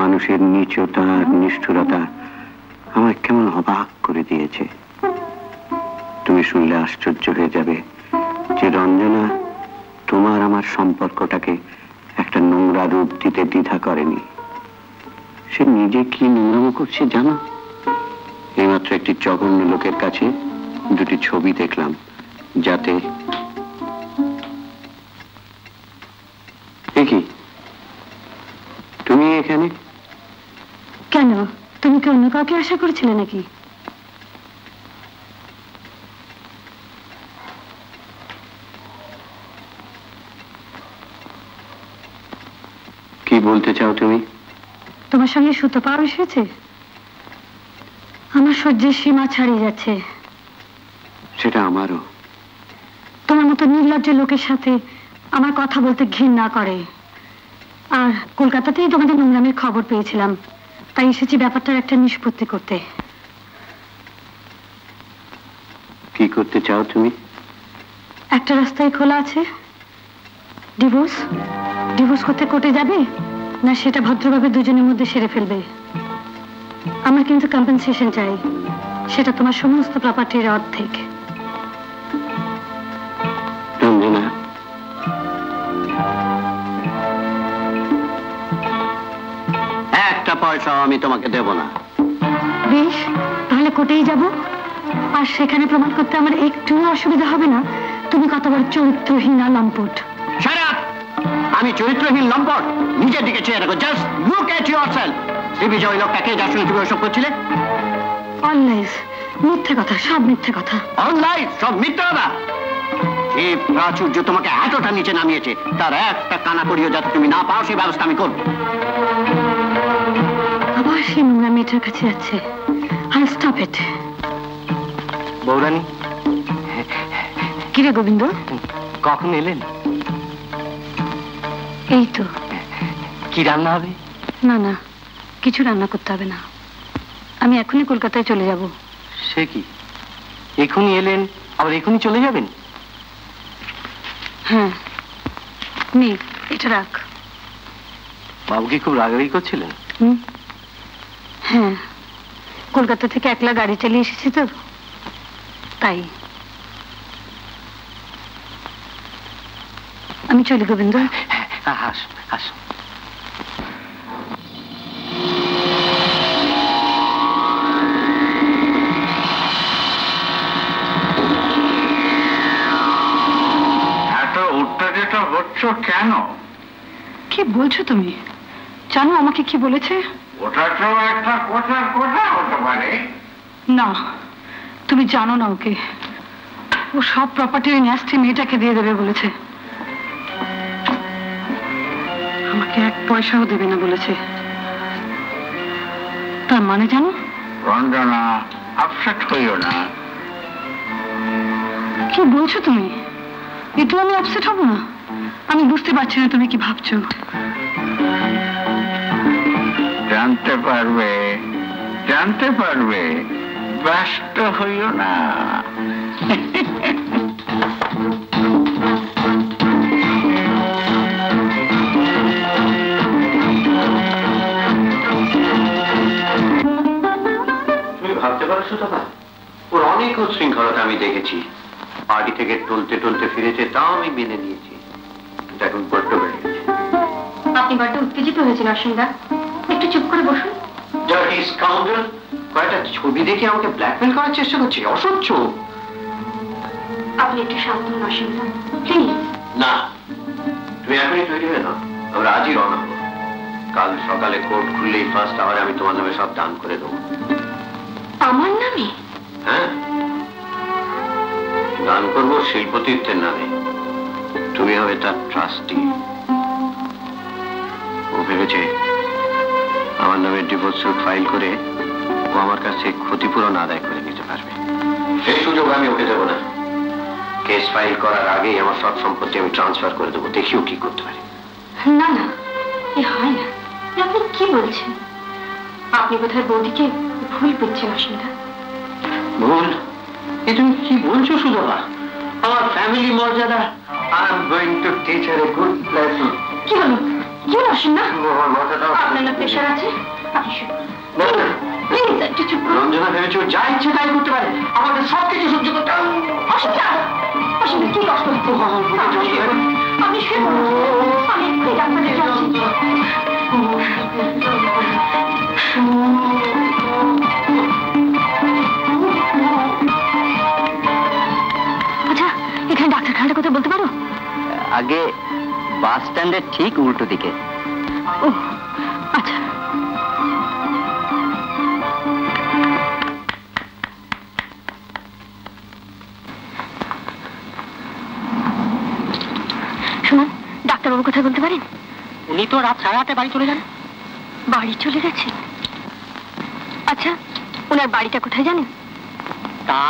মানুষের নীচতা আর নিষ্ঠুরতা আমার কেমন অবাক করে দিয়েছে। তুমি শুনলে আশ্চর্য হয়ে যাবে যে রঞ্জনা তোমার আমার সম্পর্কটাকে একটা নোংরা রূপ দিতে দ্বিধা করেনি। সে নিজে কি নোংরামো করছে জানো? এইমাত্র একটি জঘন্য লোকের কাছে দুটি ছবি দেখলাম, যাতে কি তুমি এখানে কেন? তুমি কি অন্য কাউকে আশা করেছিলে নাকি? কি বলতে চাও তুমি? তোমার সঙ্গে সুতো পাওয়া এসেছে। আমার সহ্যের সীমা ছাড়িয়ে যাচ্ছে। সেটা আমারও। তোমার মতো নির্লজ্জ লোকের সাথে আমার কথা বলতে ঘৃণা করে। আর কলকাতাতেই তোমাদের নোংরামের খবর পেয়েছিলাম, তাই এসেছি ব্যাপারটার একটা নিষ্পত্তি করতে। কি করতে চাও তুমি? একটা রাস্তায় খোলা আছে। ডিভোর্স ডিভোর্স করতে কোর্টে যাবে, না সেটা ভদ্রভাবে দুজনের মধ্যে সেরে ফেলবে? আমার কিন্তু কম্পেনসেশন চাই, সেটা তোমার সমস্ত প্রপার্টির অর্ধেক। রঞ্জনা, একটা পয়সাও আমি তোমাকে দেব না। বেশ, তাহলে কোর্টেই যাব। আর সেখানে প্রমাণ করতে আমার একটু অসুবিধা হবে না তুমি কত বড় চরিত্রহীন লম্পট। আমি চরিত্রহীন লম্পট? নিজের দিকে চেয়ে রাখো। Just look at yourself. Srivijaya ওই লোকটাকে যার সঙ্গে তুমি ওসব করছিলে। অল লাইস, মিথ্যে কথা, সব মিথ্যে কথা। অল লাইস, সব মিথ্যে কথা। যে প্রাচুর্য তোমাকে এতটা নিচে নামিয়েছে, তার একটা কানা করিও যাতে তুমি না পাও, সেই ব্যবস্থা আমি করবো। আবার সেই নোংরা মেয়েটার কাছে যাচ্ছে। আর স্টপ ইট। বৌরানী, কিরে গোবিন্দ, কখন এলেন? এই তো। কি রান্না হবে? না না, কিছু রান্না করতে হবে না, আমি এখনই কলকাতায় চলে যাব। সে কি, এখনই এলেন আবার এখনই চলে যাবেন? হ্যাঁ, নে এটা রাখ। বাবু কি খুব রাগারাগি করছিলেন? হ্যাঁ, কলকাতা থেকে একলা গাড়ি চালিয়ে এসেছি তো, তাই। আমি চলি গোবিন্দ। হাস হাস। কেন? কি বলছো তুমি? জানো আমাকে কি বলেছে? ওটা তো একটা কথার কথা হতে পারে। না, তুমি জানো না ওকে। ও সব প্রপার্টি ওই ন্যাস্টি মেয়েটাকে দিয়ে দেবে বলেছে। আমাকে এক পয়সাও দেবে না বলেছে। তার মানে জানো? রঞ্জনা, আপসেট হইও না। কি বলছো তুমি? এতো আমি আপসেট হব না? আমি বুঝতে পারছি না তুমি কি ভাবছো। জানতে পারবে, জানতে পারবে, ব্যস্ত হইও না। তুমি ভাবতে পারো সুতপা, ওর অনেক উচ্ছৃঙ্খলতা আমি দেখেছি। পার্টি থেকে টলতে টলতে ফিরেছে, তাও আমি মেনে নিয়েছি। এখন বড্ড বেড়ে গেছে। আপনি বড্ড উত্তেজিত হয়েছেন অসীমদা, একটু চুপ করে বসুন। ডার্টি স্কাউন্ডার, কয়েকটা ছবি দেখে আমাকে ব্ল্যাকমেল করার চেষ্টা করছে, অসহ্য। আপনি একটু শান্ত হন অসীমদা, প্লিজ। না, তুমি এখনই তৈরি হয়ে নাও, আমরা আজই রওনা হবো। কাল সকালে কোর্ট খুললেই ফার্স্ট আওয়ারে আমি তোমার নামে সব দান করে দেবো। আমার নামে? হ্যাঁ, দান করবো শিল্পতীর্থের নামে। তুমি হবে তার ট্রাস্টি। ও ভেবেছে আমার নামে ডিভোর্স সুট ফাইল করে ও আমার কাছে ক্ষতিপূরণ আদায় করে নিতে পারবে। সেই সুযোগ আমি ওকে দেবো না। কেস ফাইল করার আগেই আমার সব সম্পত্তি আমি ট্রান্সফার করে দেবো, দেখিও কি করতে পারি। না না, এ হয় না। আপনি কি বলছেন? আপনি বোধহয় বৌদিকে ভুল বুঝছেন অসীমদা। ভুল? এ তুমি কি বলছো সুধা? আমার ফ্যামিলি মর্যাদা। I am going to teach her a good lesson. কি হলো? কি হলো আসুন না, আপনার না প্রেশার আছে, আপনি শুনুন। প্লিজ একটু চুপ করুন। রঞ্জনা ভেবেছো যা ইচ্ছে তাই করতে পারে, আমাদের সবকিছু সহ্য করতে হবে। আসুন না, আসুন না, কি কষ্ট হচ্ছে? আপনি শুয়ে পড়ুন, আমি এক্ষুনি ডাক্তারের কাছে যাচ্ছি। আচ্ছা, এখানে ডাক্তারখানাটা কোথায় বলতে পারো? আগে বাস স্ট্যান্ডের ঠিক উল্টো দিকে। ও আচ্ছা। শুনুন, ডাক্তারবাবু কোথায় বলতে পারেন? উনি তো রাত 8:30 বাড়ি চলে যান। বাড়ি চলে গেছে? আচ্ছা, ওনার বাড়িটা কোথায় জানেন? তা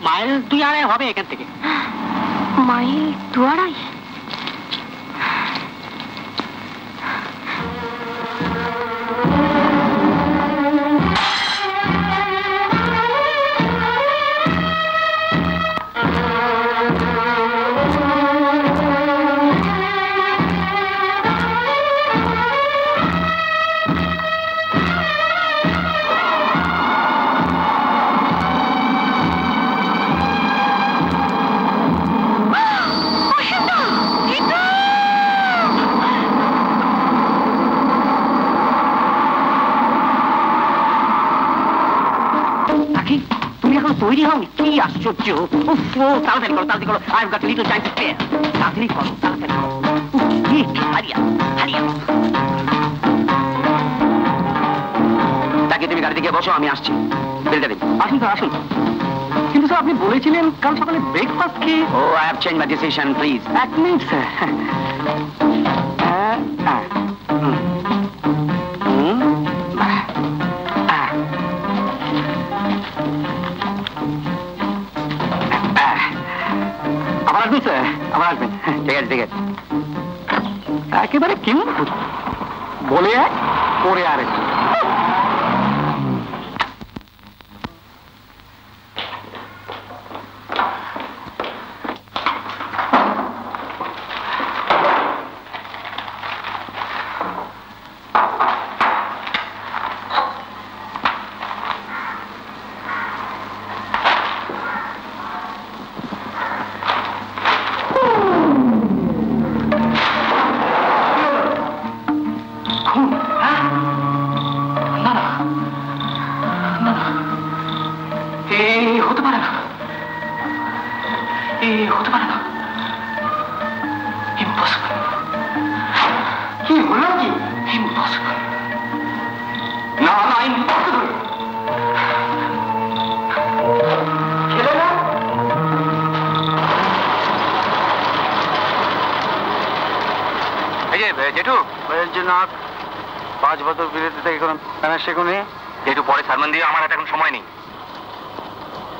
মাইল 2-2.5 হবে এখান থেকে। মাইল 2-2.5? তৈরি হও, কি আশ্চর্য! তাড়াতাড়ি করো, তাড়াতাড়ি করো, I've got little time to spare. তাড়াতাড়ি করো, তাড়াতাড়ি করো। তাকে তুমি গাড়িতে গিয়ে বসো, আমি আসছি। বেলটা দিন। আসুন স্যার, আসুন। কিন্তু স্যার আপনি বলেছিলেন কাল সকালে ব্রেকফাস্ট খেয়ে। Oh I have change my decision, please. 1 minute sir. আবার আসবেন স্যার, আবার আসবেন। ঠিক আছে, ঠিক আছে। একেবারে কেমন বলে এক করে আরেক। জেঠু, বৈদ্যনাথ 5 বছর বিরতি থেকে কোনো প্যানের শেখুনি। জেঠু, পরে সারমান দিয়ে আমার হাতে এখন সময় নেই।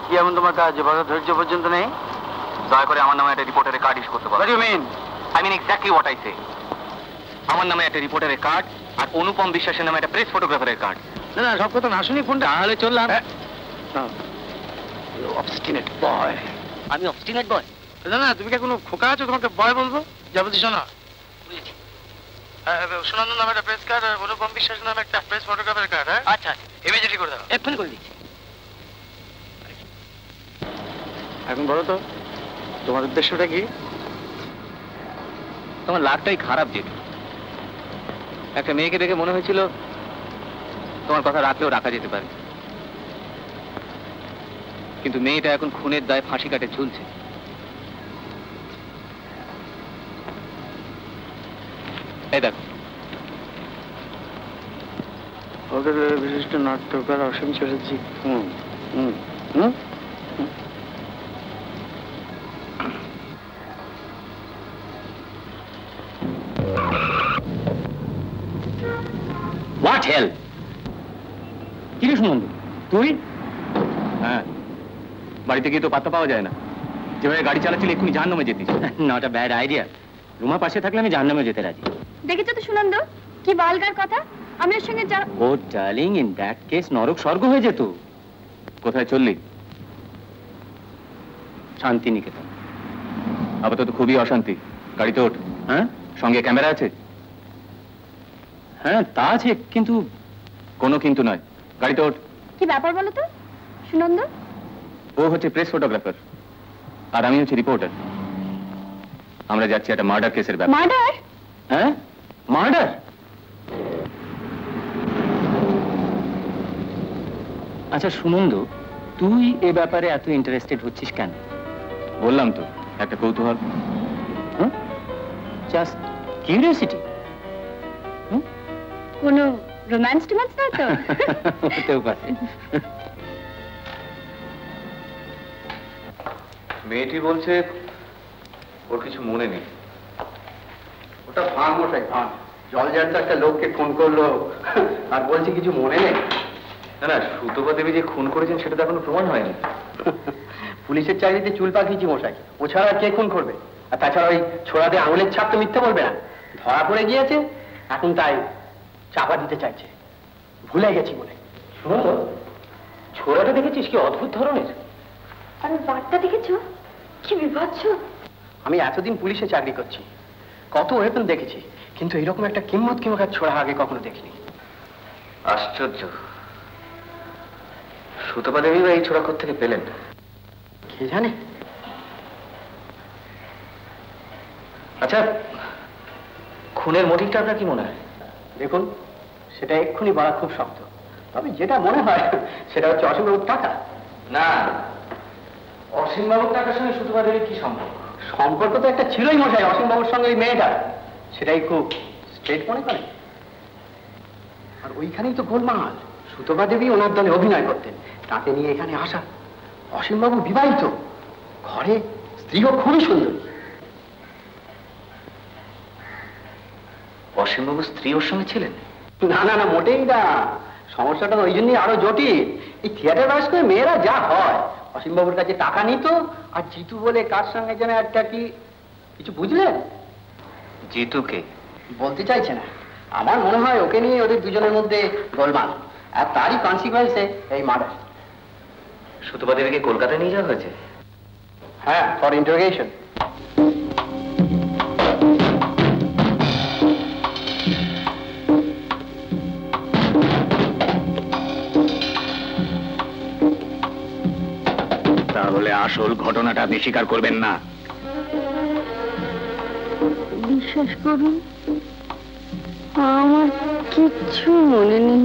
কি এমন তোমার কাজ যে বছর ধৈর্য পর্যন্ত নেই? দয়া করে আমার নামে একটা রিপোর্টারের কার্ড ইস্যু করতে পারো। What do you mean? I mean exactly what I say. আমার নামে একটা রিপোর্টারের কার্ড আর অনুপম বিশ্বাসের নামে একটা প্রেস ফটোগ্রাফারের কার্ড। না না, সব কথা না শুনি ফোনটা তাহলে চললাম। অবস্টিনেট বয়। আমি অবস্টিনেট বয়? না না, তুমি কি কোনো খোকা আছো তোমাকে বয় বলবো? যাবতীয় শোনো, সুনন্দন নামে একটা প্রেস কার্ড আর অনুপম বিশ্বাস নামে একটা প্রেস ফটোগ্রাফারের কার্ড। হ্যাঁ, আচ্ছা, ইমিডিয়েটলি করে দাও। এক্ষুনি করে দিচ্ছি। এখন বলো তো তোমার উদ্দেশ্যটা কি? তোমার লাকটাই খারাপ জেঠু। একটা মেয়েকে দেখে মনে হয়েছিল তোমার কথা রাখলেও রাখা যেতে পারে, কিন্তু মেয়েটা এখন খুনের দায়ে ফাঁসি কাটে ঝুলছে। এই দেখো, ওদের বিশিষ্ট নাট্যকার অসীম চ্যাটার্জি। What hell? কি রে সুমন্ত, তুই? হ্যাঁ, বাড়িতে গিয়ে তো পাত্তা পাওয়া যায় না। যেভাবে গাড়ি চালাচ্ছিল এক্ষুনি জাহান্নামে যেতিস। Not a bad idea. Ruma পাশে থাকলে আমি জাহান্নামে যেতে রাজি। দেখেছো তো সুনন্দ, কি বালগার কথা। আমি ওর সঙ্গে ও ডার্লিং, ইন দ্যাট কেস নরক স্বর্গ হয়ে যেত। কোথায় চললি? শান্তিনিকেতন। আপাতত খুবই অশান্তি। গাড়িতে ওঠ। হ্যাঁ, সঙ্গে ক্যামেরা আছে? হ্যাঁ তা আছে, কিন্তু কোনো কিন্তু নয়। গাড়িতে ওঠ। কি ব্যাপার বলো তো সুনন্দ? ও হচ্ছে প্রেস ফটোগ্রাফার আর আমি হচ্ছে রিপোর্টার। আমরা যাচ্ছি একটা মার্ডার কেসের ব্যাপারে। মার্ডার? হ্যাঁ মার্ডার। আচ্ছা সুনন্দ, তুই এ ব্যাপারে এত ইন্টারেস্টেড হচ্ছিস কেন? বললাম তো একটা কৌতূহল, জাস্ট কিউরিওসিটি। কোনো রোম্যান্স টোম্যান্স না তো? হতেও পারে। মেয়েটি বলছে ওর কিছু মনে নেই। ওটা ভাঙ মশাই, ভাঙ। জল জ্যান্ত একটা লোককে খুন করলো আর বলছে কিছু মনে নেই। না না, সুতপা দেবী যে খুন করেছেন সেটা তো এখনো প্রমাণ হয়নি। পুলিশের চাকরিতে চুল পাকিয়েছি মশাই, ও ছাড়া আর কে খুন করবে? আর তাছাড়া ওই ছোড়াতে আঙুলের ছাপ তো মিথ্যে বলবে না, ধরা পড়ে গিয়েছে এখন তাই চাপা দিতে চাইছে, ভুলে গেছি বলে। শুনো তো, ছোড়াটা দেখেছিস কি অদ্ভুত ধরনের? আর বারটা দেখেছো কি বিভৎস? আমি এতদিন পুলিশে চাকরি করছি, কত ওয়েপন দেখেছি, কিন্তু এইরকম একটা কিম্মত কিমকার ছোড়া আগে কখনো দেখিনি। আশ্চর্য, সুতপা দেবী বা এই ছোড়া থেকে পেলেন কে জানে। আচ্ছা, খুনের মোটিভটা আপনার কি মনে হয়? দেখুন, সেটা এক্ষুনি বলা খুব শক্ত, তবে যেটা মনে হয় সেটা হচ্ছে অসীমবাবুর টাকা। না, অসীমবাবুর টাকার সঙ্গে সুতপা দেবীর কি সম্পর্ক? সম্পর্ক তো একটা ছিলই মশাই, অসীমবাবুর সঙ্গে ওই মেয়েটা, সেটাই খুব স্ট্রেট মনে করে। আর ওইখানেই তো গোলমাল, সুতপা দেবী ওনার দলে অভিনয় করতেন, তাকে নিয়ে এখানে আসা। অসীমবাবু বিবাহিত, ঘরে স্ত্রীও খুবই সুন্দর। অসীমবাবুর স্ত্রী ওর সঙ্গে ছিলেন? না না না, মোটেই না। সমস্যাটা ওই জন্যই আরো জটিল। এই থিয়েটার বয়স্ক মেয়েরা যা হয়, অসীমবাবুর কাছে টাকা নিত, আর জিতু বলে কার সঙ্গে যেন একটা কি কিছু বুঝলেন? জিতুকে বলতে চাইছে না, আমার মনে হয় ওকে নিয়ে ওদের দুজনের মধ্যে গোলমাল, আর তারই কনসিকুয়েন্সে এই মার্ডার। সুতপা দেবীকে কলকাতায় নিয়ে যাওয়া হয়েছে? হ্যাঁ, ফর ইন্টারোগেশন। তাহলে আসল ঘটনাটা আপনি স্বীকার করবেন না? বিশ্বাস করুন, আমার কিচ্ছু মনে নেই,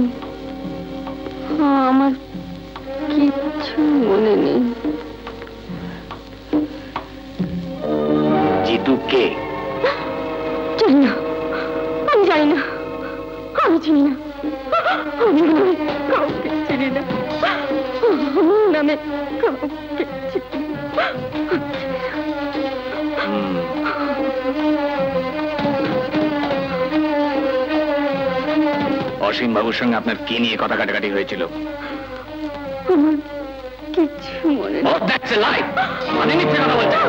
আমার কিচ্ছু মনে নেই। জিতু কে? জানি না, আমি জানি না, আমি চিনি না, আমি কাউকে চিনি না, নামে কাউকে চিনি না। অসীম বাবুর সঙ্গে আপনার কি নিয়ে কথা কাটাকাটি হয়েছিল? আমার কিচ্ছু মনে নেই। মানে মিথ্যে কথা বলছেন?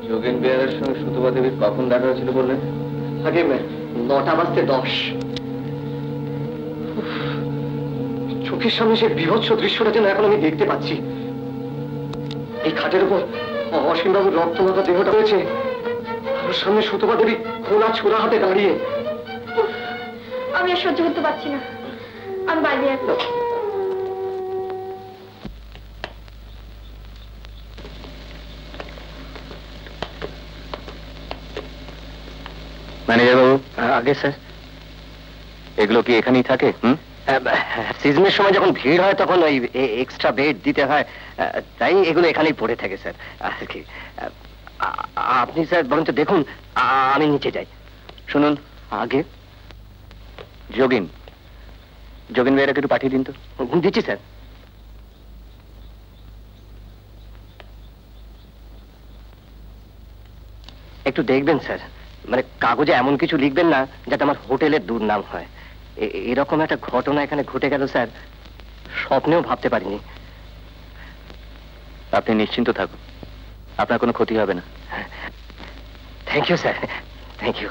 যোগেন বেয়ারের সঙ্গে সুতপা দেবীর কখন দেখা হয়েছিল বললেন? আগে 9:10। চোখের সামনে সে বিভৎস দৃশ্যটা যেন এখন আমি দেখতে পাচ্ছি। এই খাটের উপর অসীমবাবুর রক্তমাখা দেহটা রয়েছে, ওর সামনে সুতপা দেবী খোলা ছোড়া হাতে দাঁড়িয়ে। আমি আর সহ্য করতে পারছি না, আমি বাইরে আসবো। ম্যানেজার বাবু। আগে স্যার, এগুলো কি এখানেই থাকে? সিজনের সময় যখন ভিড় হয় তখন ওই এক্সট্রা বেড দিতে হয়, তাই এগুলো এখানেই পড়ে থাকে স্যার। আর কি আপনি স্যার বরঞ্চ দেখুন, আমি নিচে যাই। শুনুন, আগে যোগিন বেয়ারাকে একটু পাঠিয়ে দিন তো। দিচ্ছি স্যার। একটু দেখবেন স্যার, মানে কাগজে এমন কিছু লিখবেন না যাতে আমার হোটেলের দুর্নাম হয়। এরকম একটা ঘটনা এখানে ঘটে গেল স্যার, স্বপ্নেও ভাবতে পারিনি। আপনি নিশ্চিন্ত থাকুন, আপনার কোনো ক্ষতি হবে না। Thank you sir, thank you.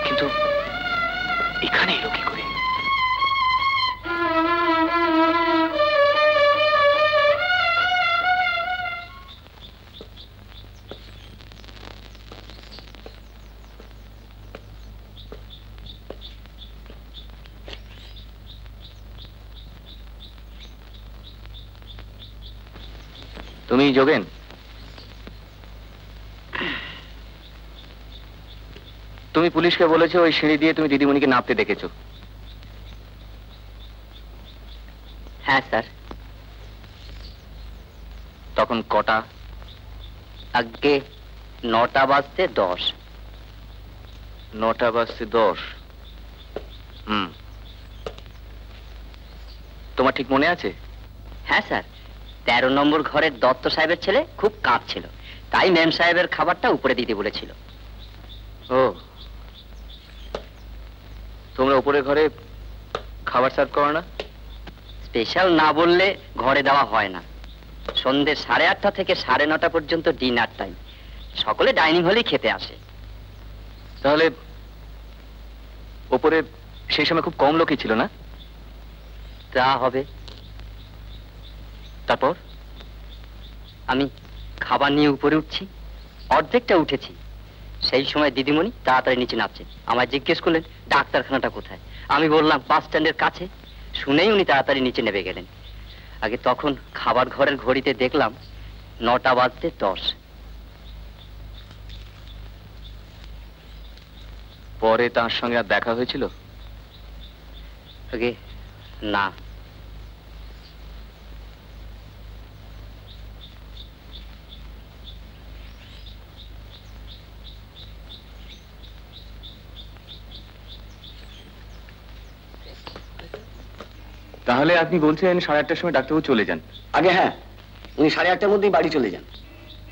কিন্তু এখানে এলো কি করে? তুমি যোগেন? তুমি পুলিশকে বলেছো ওই সিঁড়ি দিয়ে তুমি দিদিমণিকে নামতে দেখেছো? হ্যাঁ স্যার। তখন কটা? আগে 9টা বাজতে 10। 9টা বাজতে 10। তোমার ঠিক মনে আছে? হ্যাঁ স্যার, 13 নম্বর ঘরের দত্ত সাহেবের ছেলে খুব কাঁদছিল, তাই মেম সাহেবের খাবারটা উপরে দিতে বলেছিল। ও, তোমরা উপরে ঘরে খাবার সার্ভ করো না? স্পেশাল না বললে ঘরে দেওয়া হয় না। সন্ধ্যে 8:30 থেকে 9:30 পর্যন্ত ডিনার টাইম, সকলে ডাইনিং হলেই খেতে আসে। তাহলে উপরে সেই সময় খুব কম লোকই ছিল না? তা হবে। তারপর আমি খাবার নিয়ে উপরে উঠছি, অর্ধেকটা উঠেছি, সেই সময় দিদিমণি তাড়াতাড়ি নিচে নামছে। আমায় জিজ্ঞেস করলেন ডাক্তারখানাটা কোথায়। আমি বললাম বাস স্ট্যান্ডের কাছে। শুনেই উনি তাড়াতাড়ি নিচে নেমে গেলেন। আগে তখন খাবার ঘরের ঘড়িতে দেখলাম 9টা বাজতে 10। পরে তার সঙ্গে আর দেখা হয়েছিল? আগে না। তাহলে আপনি বলছেন 8:30টার সময় ডাক্তারবাবু চলে যান? আগে হ্যাঁ, উনি 8:30টার মধ্যেই বাড়ি চলে যান,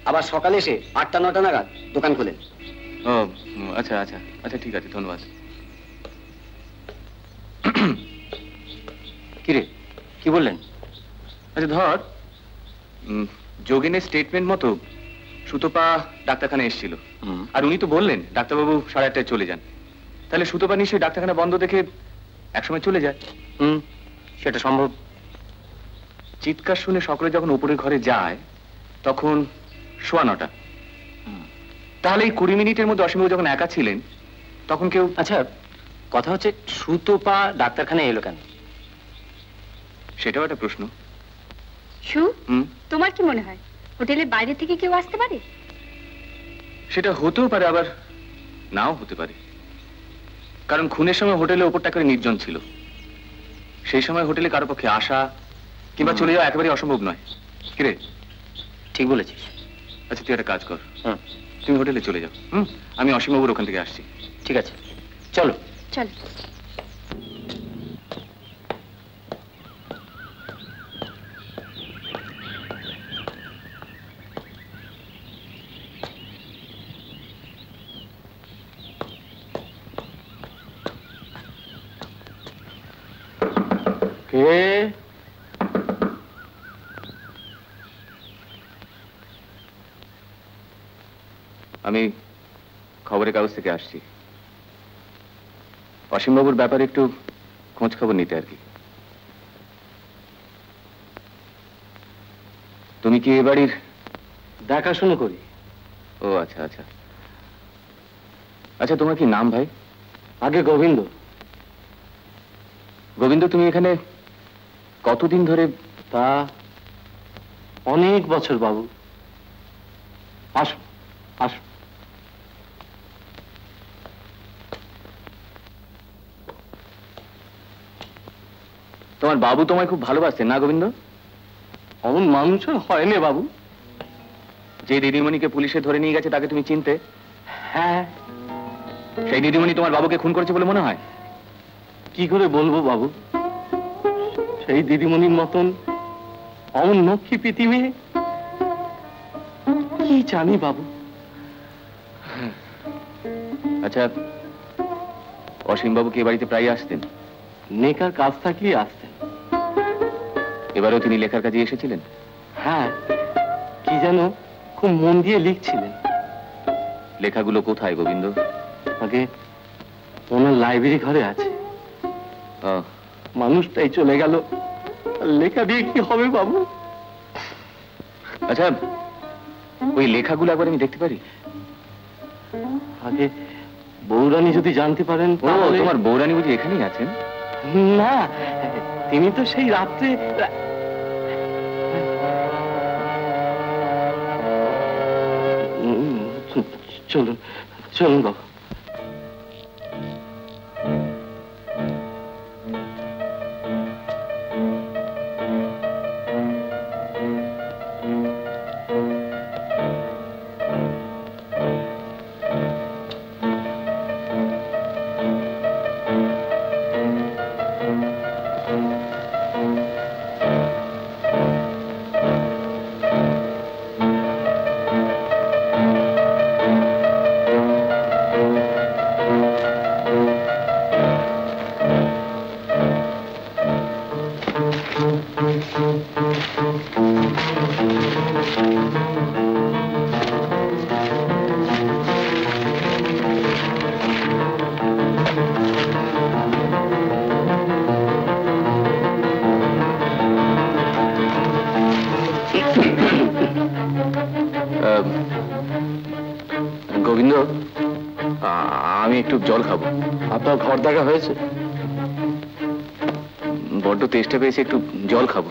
আবার সকালে এসে 8টা-9টা নাগাদ দোকান খোলেন। ও আচ্ছা আচ্ছা আচ্ছা, ঠিক আছে, ধন্যবাদ। কিরে, কি বললেন? আচ্ছা ধর, যোগেনের স্টেটমেন্ট মতো সুতপা ডাক্তারখানায় এসেছিল, আর উনি তো বললেন ডাক্তারবাবু 8:30টায় চলে যান। তাহলে সুতপা নিশ্চয়ই ডাক্তারখানা বন্ধ দেখে একসময় চলে যায়। সেটা সম্ভব। চিৎকার শুনে সকলে যখন উপরের ঘরে যায় তখন 9:15। তাহলে এই 20 মিনিটের মধ্যে অসীমবাবু যখন একা ছিলেন তখন কেউ... আচ্ছা, কথা হচ্ছে সুতপা ডাক্তারখানায় এলো কেন? সেটাও একটা প্রশ্ন। শু, তোমার কি মনে হয় হোটেলের বাইরে থেকে কেউ আসতে পারে? সেটা হতেও পারে, আবার নাও হতে পারে। কারণ খুনের সময় হোটেলে ওপরটা করে নির্জন ছিল। সেই সময় হোটেলে কারো পক্ষে আসা কিংবা চলে যাওয়া একেবারে অসম্ভব নয়। কিরে, ঠিক বলেছিস। আচ্ছা তুই একটা কাজ কর, তুমি হোটেলে চলে যাও, আমি অসীমবাবুর ওখান থেকে আসছি। ঠিক আছে, চলো। চল। আমি খবরের কাগজ থেকে আসছি। অসীমবাবুর ব্যাপারে একটু খোঁজ খবর নিতে আর কি। তুমি কি এ বাড়ির দেখাশুনো করি। ও আচ্ছা আচ্ছা আচ্ছা, তোমার কি নাম ভাই? আগে গোবিন্দ। গোবিন্দ, তুমি এখানে কতদিন ধরে? তা অনেক বছর বাবু। আসো আসো। তোমার বাবু তোমায় খুব ভালোবাসতেন না গোবিন্দ? অমন মানুষ হয় না বাবু। যে দিদিমণিকে পুলিশে ধরে নিয়ে গেছে তাকে তুমি চিনতে? হ্যাঁ। সেই দিদিমণি তোমার বাবুকে খুন করেছে বলে মনে হয়? কি করে বলবো বাবু, সেই দিদিমণির মতন অমন লক্ষ্মী প্রীতি মেয়ে কি জানি বাবু। আচ্ছা, অসীম বাবু কি এ বাড়িতে প্রায় আসতেন? নেকার কাজ থাকলেই আসতেন। এবারেও তিনি লেখার কাজে এসেছিলেন? হ্যাঁ, কি যেন খুব মন দিয়ে লিখছিলেন। লেখাগুলো কোথায় গোবিন্দ? আগে ওনার লাইব্রেরি ঘরে আছে। মানুষটাই চলে গেল, লেখা দিয়ে কি হবে বাবু? আচ্ছা, ওই লেখাগুলো একবার আমি দেখতে পারি? আগে বৌরানী যদি জানতে পারেন। ও, তোমার বৌরানী বুঝি এখানেই আছেন? না, তিনি তো সেই রাত্রে। চলুন চলুন বাবু। গোবিন্দ, আমি একটু জল খাবো। আপনার ঘর দেখা হয়েছে? বড্ড তেষ্টা পেয়েছে, একটু জল খাবো।